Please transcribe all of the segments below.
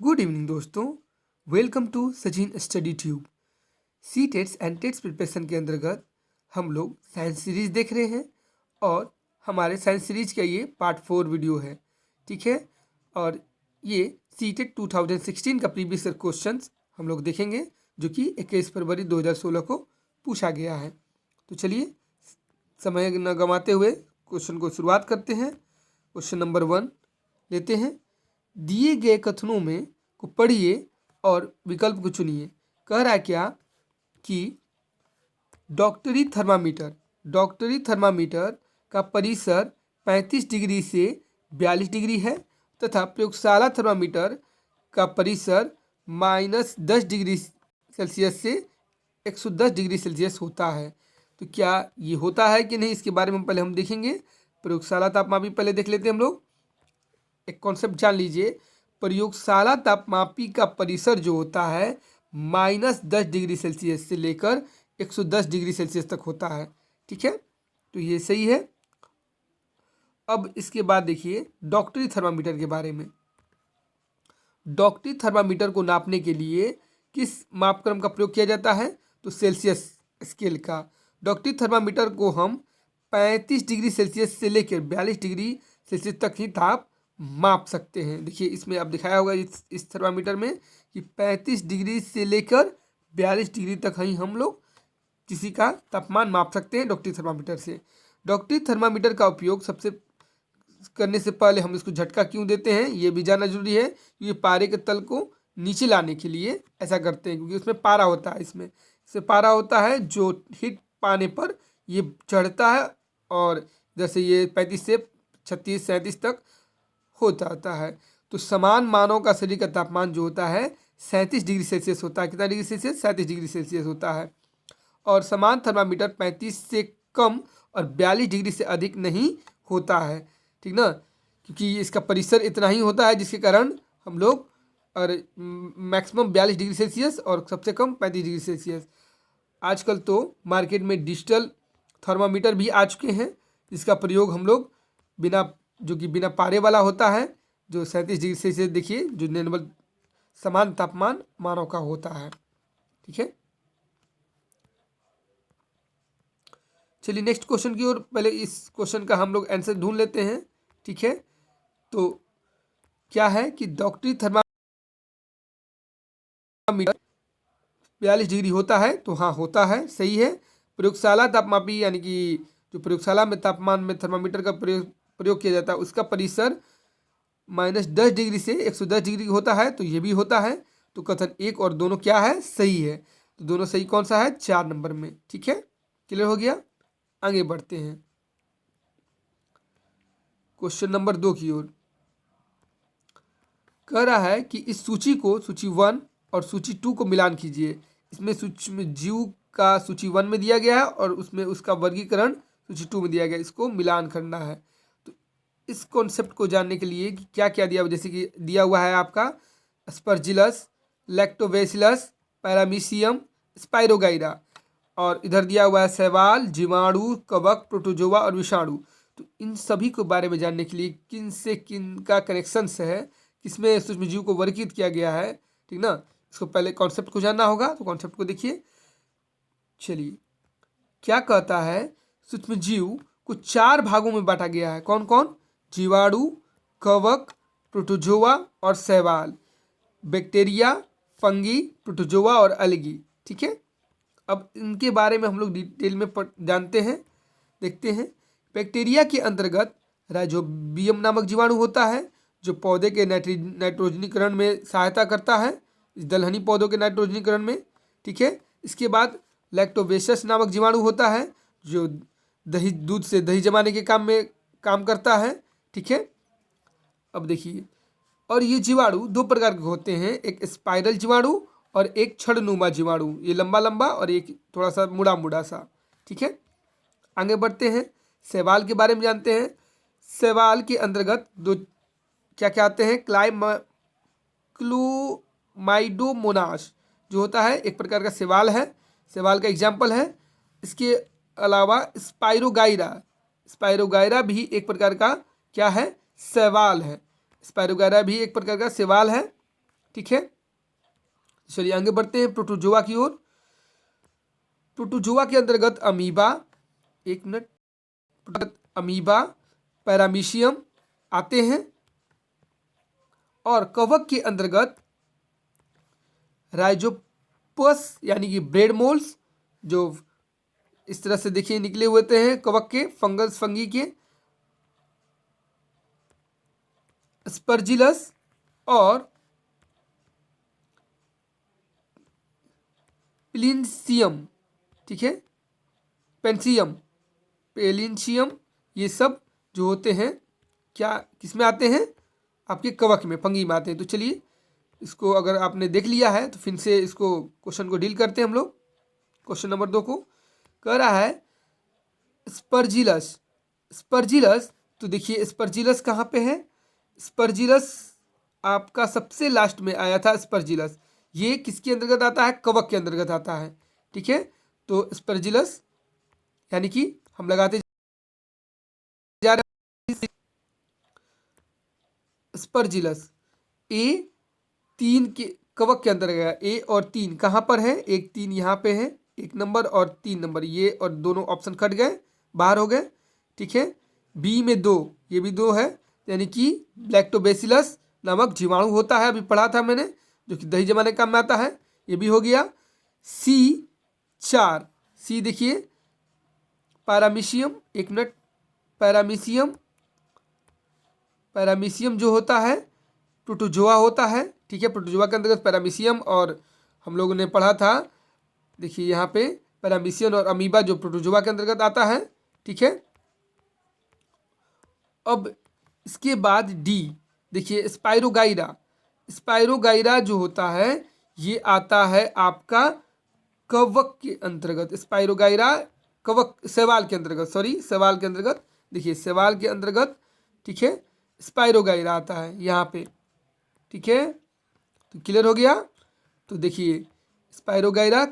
Good evening दोस्तों, welcome to Sachin study tube. C TETs and TETs preparation के अंतर्गत हम लोग साइंस सीरीज देख रहे हैं और हमारे साइंस सीरीज का ये पार्ट 4 वीडियो है। ठीक है, और ये सी टेट 2016 का प्रीवियस ईयर क्वेश्चंस हम लोग देखेंगे जो कि 21 फरवरी 2016 को पूछा गया है। तो चलिए समय न गंवाते हुए क्वेश्चन को शुरुआत करते हैं। क्वेश्चन नंबर 1 लेते हैं। दिए गए कथनों में को पढ़िए और विकल्प को चुनिए। कह रहा है क्या कि डॉक्टरी थर्मामीटर का परिसर 35 डिग्री से 42 डिग्री है तथा प्रयोगशाला थर्मामीटर का परिसर -10 डिग्री सेल्सियस से 110 डिग्री सेल्सियस होता है। तो क्या ये होता है कि नहीं, इसके बारे में पहले हम देखेंगे। प्रयोगशाला तापमापी पहले देख लेते हैं हम लोग। एक कॉन्सेप्ट जान लीजिए, प्रयोगशाला तापमापी का परिसर जो होता है -10 डिग्री सेल्सियस से लेकर 110 डिग्री सेल्सियस तक होता है। ठीक है, तो ये सही है। अब इसके बाद देखिए डॉक्टरी थर्मामीटर के बारे में। डॉक्टरी थर्मामीटर को नापने के लिए किस मापक्रम का प्रयोग किया जाता है? तो सेल्सियस स्केल का। डॉक्टरी थर्मामीटर को हम 35 डिग्री सेल्सियस से लेकर 42 डिग्री सेल्सियस तक ही ताप माप सकते हैं। देखिए इसमें अब दिखाया होगा इस थर्मामीटर में कि 35 डिग्री से लेकर 42 डिग्री तक ही हम लोग किसी का तापमान माप सकते हैं डॉक्टरी थर्मामीटर से। डॉक्टरी थर्मामीटर का उपयोग सबसे करने से पहले हम इसको झटका क्यों देते हैं ये भी जानना जरूरी है। क्योंकि पारे के तल को नीचे लाने के लिए ऐसा करते हैं, क्योंकि उसमें पारा होता है। इसमें पारा होता है जो हीट पाने पर ये चढ़ता है और जैसे ये 35 से 36 37 तक हो जाता है। तो समान मानव का शरीर का तापमान जो होता है 37 डिग्री सेल्सियस होता है। कितना डिग्री सेल्सियस? 37 डिग्री सेल्सियस होता है। और समान थर्मामीटर 35 से कम और 42 डिग्री से अधिक नहीं होता है। ठीक ना, क्योंकि इसका परिसर इतना ही होता है जिसके कारण हम लोग और मैक्सिमम 42 डिग्री सेल्सियस और सबसे कम 35 डिग्री सेल्सियस। आजकल तो मार्केट में डिजिटल थर्मामीटर भी आ चुके हैं जिसका प्रयोग हम लोग बिना पारे वाला होता है, जो 37 डिग्री सेल्सियस देखिए जो नॉर्मल समान तापमान मानव का होता है। ठीक है, चलिए नेक्स्ट क्वेश्चन की ओर। पहले इस क्वेश्चन का हम लोग आंसर ढूंढ लेते हैं। ठीक है, तो क्या है कि डॉक्टरी थर्मामीटर 42 डिग्री होता है? तो हाँ होता है, सही है। प्रयोगशाला तापमापी यानी कि जो प्रयोगशाला में तापमान में थर्मामीटर का प्रयोग किया जाता है उसका परिसर -10 डिग्री से 110 डिग्री होता है, तो ये भी होता है। तो कथन एक और दोनों क्या है? सही है। तो दोनों सही कौन सा है? 4 नंबर में। ठीक है, क्लियर हो गया। आगे बढ़ते हैं क्वेश्चन नंबर 2 की ओर। कह रहा है कि इस सूची को सूची 1 और सूची 2 को मिलान कीजिए। इसमें सूक्ष्म जीव का सूची 1 में दिया गया है और उसमें उसका वर्गीकरण सूची 2 में दिया गया है। इसको मिलान करना है। तो इस कॉन्सेप्ट को जानने के लिए कि क्या क्या दिया हुआ, जैसे कि दिया हुआ है आपका स्पर्जिलस, लैक्टोबैसिलस, पैरामीशियम, स्पाइरोगाइरा, और इधर दिया हुआ है शैवाल, जीवाणु, कवक, प्रोटोजोआ और विषाणु। तो इन सभी के बारे में जानने के लिए किन से किन का कनेक्शन है, किसमें सूक्ष्म जीव को वर्गीकृत किया गया है, ठीक ना, इसको पहले कॉन्सेप्ट को जानना होगा। तो कॉन्सेप्ट को देखिए। चलिए क्या कहता है, सूक्ष्म जीव को 4 भागों में बांटा गया है। कौन कौन? जीवाणु, कवक, प्रोटोजोआ और शैवाल, बैक्टीरिया, फंगी, प्रोटोजोआ और अलगी। ठीक है, अब इनके बारे में हम लोग डिटेल में जानते हैं, देखते हैं। बैक्टीरिया के अंतर्गत राइजोबियम नामक जीवाणु होता है जो पौधे के नाइट्रोजनीकरण में सहायता करता है, इस दलहनी पौधों के नाइट्रोजनीकरण में। ठीक है, इसके बाद लैक्टोबेसिलस नामक जीवाणु होता है जो दूध से दही जमाने के काम करता है। ठीक है, अब देखिए, और ये जीवाणु 2 प्रकार के होते हैं, एक स्पाइरल जीवाणु और एक छड़नुमा जीवाणु। ये लंबा लंबा और एक थोड़ा सा मुड़ा मुड़ा सा। ठीक है, आगे बढ़ते हैं, शैवाल के बारे में जानते हैं। शैवाल के अंतर्गत 2 क्या क्या आते हैं? क्लोमाइडोमोनास जो होता है एक प्रकार का शैवाल है, शैवाल का एग्जाम्पल है। इसके अलावा स्पाइरोगाइरा भी एक प्रकार का क्या है? शैवाल है। स्पाइरोगाइरा भी एक प्रकार का शैवाल है। ठीक है, चलिए आगे बढ़ते हैं प्रोटोजोआ की ओर। प्रोटोजोआ के अंतर्गत अमीबा, एक मिनट, अमीबा, पैरामीशियम आते हैं, और कवक के अंतर्गत राइजोपस यानी कि ब्रेड मोल्स, जो इस तरह से देखिए निकले हुए होते हैं कवक के, फंगी के, स्पर्जिलस और प्लिंसियम, ठीक है, पेंसियम, पेलिंशियम, ये सब जो होते हैं क्या किस में आते हैं, आपके कवक में, फंगी में आते हैं। तो चलिए इसको अगर आपने देख लिया है तो फिर से इसको क्वेश्चन को डील करते हैं हम लोग। क्वेश्चन नंबर 2 को कह रहा है स्पर्जिलस। स्पर्जिलस, तो देखिए स्पर्जिलस कहाँ पे है, स्पर्जिलस आपका सबसे लास्ट में आया था स्पर्जिलस, ये किसके अंतर्गत आता है, कवक के अंतर्गत आता है, ठीक है। तो स्पर्जिलस यानी कि हम लगाते जा रहे हैं स्पर्जिलस, ए 3 के कवक के अंतर्गत, ए और 3 कहाँ पर है, 1 3 यहाँ पे है, 1 नंबर और 3 नंबर, ये और दोनों ऑप्शन कट गए, बाहर हो गए, ठीक है। बी में 2, ये भी 2 है, यानी कि लैक्टोबैसिलस नामक जीवाणु होता है, अभी पढ़ा था मैंने, जो कि दही जमाने काम में आता है, ये भी हो गया। सी 4, सी देखिए पैरामीशियम, एक मिनट, पैरामीशियम, पैरामीशियम जो होता है प्रोटोजोआ होता है, ठीक है, प्रोटोजोआ के अंतर्गत पैरामीशियम, और हम लोगों ने पढ़ा था, देखिए यहाँ पे पैरामीशियम और अमीबा जो प्रोटोजोआ के अंतर्गत आता है, ठीक है। अब इसके बाद डी देखिए स्पाइरोगाइरा। स्पाइरोगाइरा जो होता है ये आता है आपका कवक के अंतर्गत, स्पाइरोगाइरा कवक, शैवाल के अंतर्गत, सॉरी शैवाल के अंतर्गत, देखिए शैवाल के अंतर्गत, ठीक है, स्पाइरोगाइरा आता है यहाँ पे, ठीक है। तो क्लियर हो गया। तो देखिए स्पाइरोगाइरा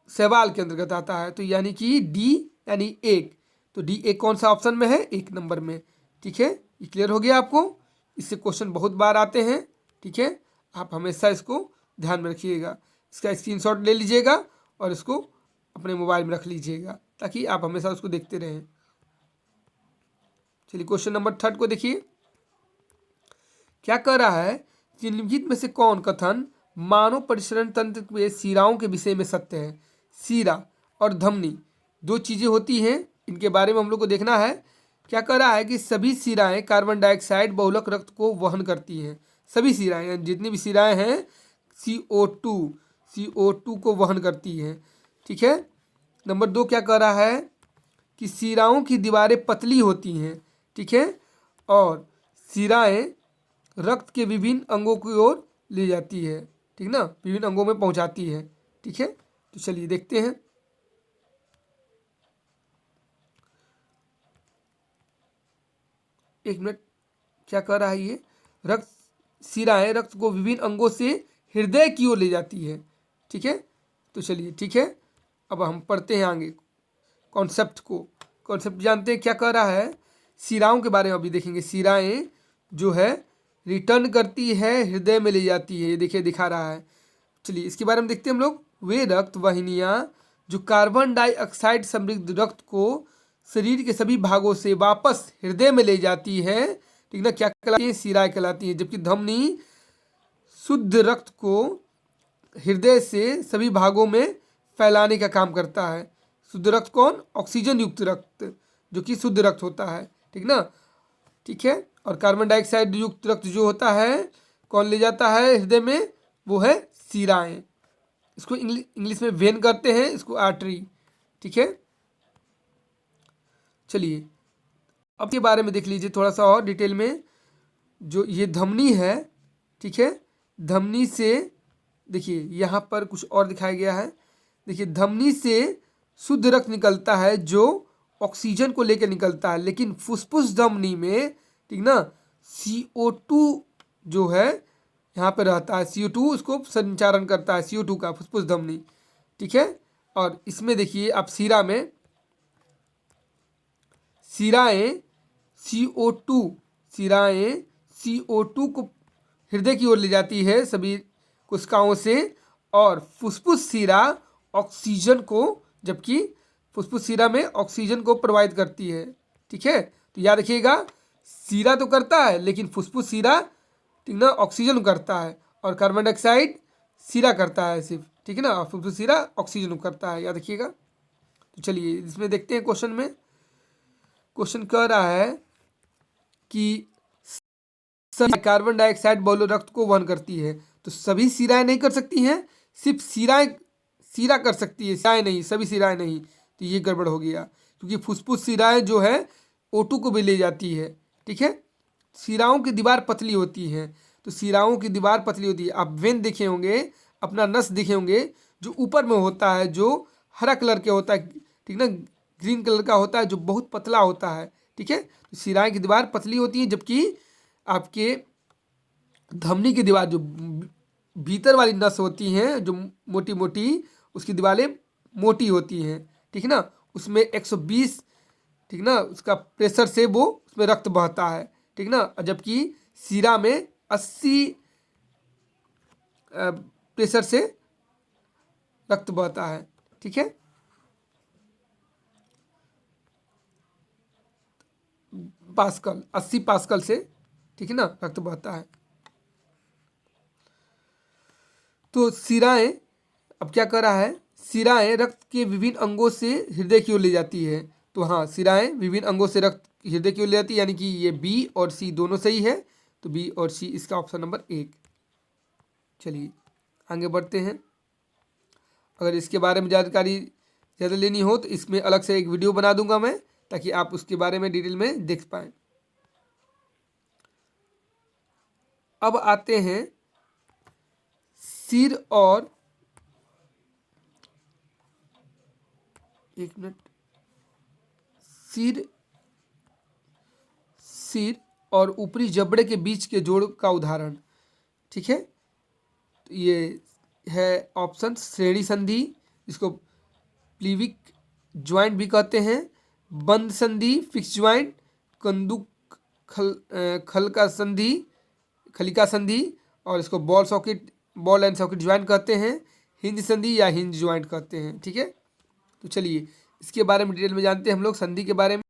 शैवाल के अंतर्गत आता है, तो यानी कि डी यानी 1, तो डी 1 कौन सा ऑप्शन में है, 1 नंबर में, ठीक है। ये क्लियर हो गया आपको, इससे क्वेश्चन बहुत बार आते हैं, ठीक है, आप हमेशा इसको ध्यान में रखिएगा, इसका स्क्रीनशॉट ले लीजिएगा और इसको अपने मोबाइल में रख लीजिएगा ताकि आप हमेशा उसको देखते रहें। चलिए क्वेश्चन नंबर 3 को देखिए, क्या कह रहा है, निम्नलिखित में से कौन कथन मानव परिसरण तंत्र के शिराओं के विषय में सत्य है। शिरा और धमनी 2 चीज़ें होती हैं, इनके बारे में हम लोग को देखना है। क्या कह रहा है कि सभी शिराएं कार्बन डाइऑक्साइड बहुलक रक्त को वहन करती हैं, सभी शिराएं, जितनी भी शिराएं हैं CO2 को वहन करती हैं, ठीक है। नंबर 2 क्या कह रहा है कि शिराओं की दीवारें पतली होती हैं, ठीक है, और शिराएं रक्त के विभिन्न अंगों की ओर ले जाती है, ठीक ना, विभिन्न अंगों में पहुंचाती है, ठीक है। तो चलिए देखते हैं, एक मिनट, क्या कह रहा है ये, रक्त, शिराएं रक्त को विभिन्न अंगों से हृदय की ओर ले जाती है, ठीक है। तो चलिए ठीक है, अब हम पढ़ते हैं आगे कॉन्सेप्ट को, कॉन्सेप्ट जानते हैं क्या कह रहा है, शिराओं के बारे में अभी देखेंगे। शिराएं जो है रिटर्न करती है, हृदय में ले जाती है, ये देखिए दिखा रहा है। चलिए इसके बारे में देखते हैं हम लोग। वे रक्त वाहिनियाँ जो कार्बन डाइऑक्साइड समृद्ध रक्त को शरीर के सभी भागों से वापस हृदय में ले जाती है, ठीक ना, क्या कहलाती है, शिराएं कहलाती है। जबकि धमनी शुद्ध रक्त को हृदय से सभी भागों में फैलाने का काम करता है। शुद्ध रक्त कौन, ऑक्सीजन युक्त रक्त जो कि शुद्ध रक्त होता है, ठीक ना, ठीक है। और कार्बन डाइऑक्साइड युक्त रक्त जो होता है कौन ले जाता है हृदय में, वो है शिराएं। इसको इंग्लिश में वेन करते हैं, इसको आर्टरी, ठीक है। चलिए अब के बारे में देख लीजिए थोड़ा सा और डिटेल में। जो ये धमनी है, ठीक है, धमनी से देखिए यहाँ पर कुछ और दिखाया गया है। देखिए धमनी से शुद्ध रक्त निकलता है जो ऑक्सीजन को लेकर निकलता है, लेकिन फुसफुस धमनी में, ठीक ना, CO2 जो है यहाँ पे रहता है, CO2 उसको संचारण करता है, CO2 का फुसफुस धमनी, ठीक है। और इसमें देखिए आप शिरा में, शिराएं CO2 को हृदय की ओर ले जाती है, सभी कोशिकाओं से, और फुफ्फुस शिरा ऑक्सीजन को, जबकि फुफ्फुस शिरा में ऑक्सीजन को प्रोवाइड करती है। ठीक है, तो याद रखिएगा, शिरा तो करता है लेकिन फुफ्फुस शिरा, ठीक ना, ऑक्सीजन करता है, और कार्बन डाइऑक्साइड शिरा करता है सिर्फ। ठीक है ना, और फुफ्फुस शिरा ऑक्सीजन करता है, याद रखिएगा। तो चलिए इसमें देखते हैं क्वेश्चन में। क्वेश्चन कह रहा है कि सभी कार्बन डाइऑक्साइड बहुलक रक्त को वहन करती है, तो सभी शिराएं नहीं कर सकती हैं, सिर्फ शिरा कर सकती है, शिराएं नहीं, सभी शिराएं नहीं। तो ये गड़बड़ हो गया, क्योंकि फुफ्फुस शिराएं जो है O2 को भी ले जाती है। ठीक है, शिराओं की दीवार पतली होती है, तो शिराओं की दीवार पतली होती है। आप वेन देखे होंगे, अपना नस देखे होंगे, जो ऊपर में होता है, जो हरा कलर के होता है, ठीक ना, ग्रीन कलर का होता है, जो बहुत पतला होता है। ठीक है, तो शिराएं की दीवार पतली होती है, जबकि आपके धमनी की दीवार, जो भीतर वाली नस होती हैं, जो मोटी मोटी, उसकी दीवारें मोटी होती हैं। ठीक है ना, उसमें 120, ठीक ना, उसका प्रेशर से वो उसमें रक्त बहता है। ठीक ना, जबकि शिरा में 80 प्रेशर से रक्त बहता है। ठीक है, पास्कल, 80 पास्कल से, ठीक है ना, रक्त बहता है। तो शिराएं, अब क्या कर रहा है, शिराएं रक्त के विभिन्न अंगों से हृदय की ओर ले जाती है। तो हाँ, शिराएं विभिन्न अंगों से रक्त हृदय की ओर ले जाती है, यानी कि ये बी और सी दोनों सही है। तो बी और सी इसका ऑप्शन नंबर 1। चलिए आगे बढ़ते हैं। अगर इसके बारे में जानकारी ज़्यादा लेनी हो तो इसमें अलग से एक वीडियो बना दूंगा मैं, ताकि आप उसके बारे में डिटेल में देख पाएँ। अब आते हैं सिर और, एक मिनट, सिर और ऊपरी जबड़े के बीच के जोड़ का उदाहरण। ठीक है, तो ये है ऑप्शन श्रेणी संधि, जिसको प्लीविक ज्वाइंट भी कहते हैं, बंद संधि फिक्स ज्वाइंट, कंदुक खलिका संधि, और इसको बॉल एंड सॉकेट ज्वाइंट कहते हैं, हिंज संधि या हिंज ज्वाइंट कहते हैं। ठीक है, तो चलिए इसके बारे में डिटेल में जानते हैं हम लोग संधि के बारे में।